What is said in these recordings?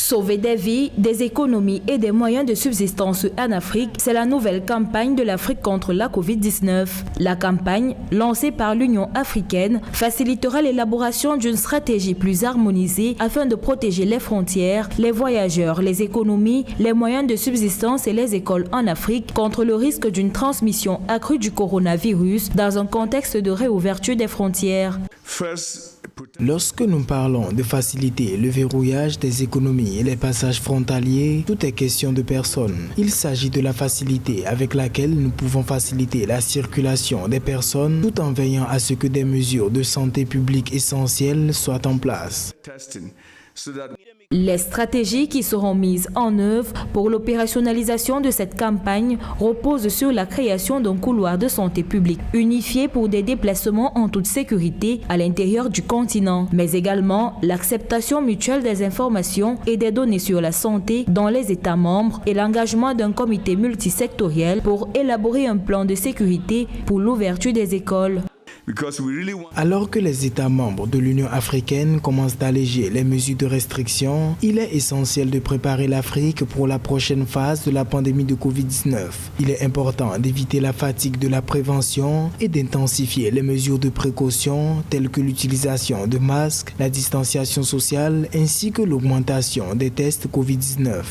Sauver des vies, des économies et des moyens de subsistance en Afrique, c'est la nouvelle campagne de l'Afrique contre la Covid-19. La campagne, lancée par l'Union africaine, facilitera l'élaboration d'une stratégie plus harmonisée afin de protéger les frontières, les voyageurs, les économies, les moyens de subsistance et les écoles en Afrique contre le risque d'une transmission accrue du coronavirus dans un contexte de réouverture des frontières. Lorsque nous parlons de faciliter le verrouillage des économies et les passages frontaliers, tout est question de personnes. Il s'agit de la facilité avec laquelle nous pouvons faciliter la circulation des personnes tout en veillant à ce que des mesures de santé publique essentielles soient en place. Les stratégies qui seront mises en œuvre pour l'opérationnalisation de cette campagne reposent sur la création d'un couloir de santé publique unifié pour des déplacements en toute sécurité à l'intérieur du continent, mais également l'acceptation mutuelle des informations et des données sur la santé dans les États membres et l'engagement d'un comité multisectoriel pour élaborer un plan de sécurité pour l'ouverture des écoles. Alors que les États membres de l'Union africaine commencent d'alléger les mesures de restriction, il est essentiel de préparer l'Afrique pour la prochaine phase de la pandémie de Covid-19. Il est important d'éviter la fatigue de la prévention et d'intensifier les mesures de précaution telles que l'utilisation de masques, la distanciation sociale ainsi que l'augmentation des tests Covid-19.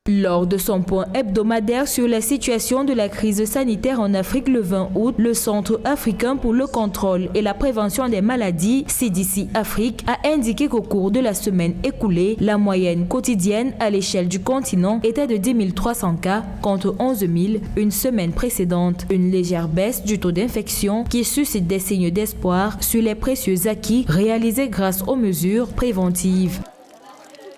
Lors de son point hebdomadaire sur la situation de la crise sanitaire en Afrique le 20 août, le Centre africain pour le contrôle et la prévention des maladies, CDC Afrique, a indiqué qu'au cours de la semaine écoulée, la moyenne quotidienne à l'échelle du continent était de 10 300 cas contre 11 000 une semaine précédente. Une légère baisse du taux d'infection qui suscite des signes d'espoir sur les précieux acquis réalisés grâce aux mesures préventives.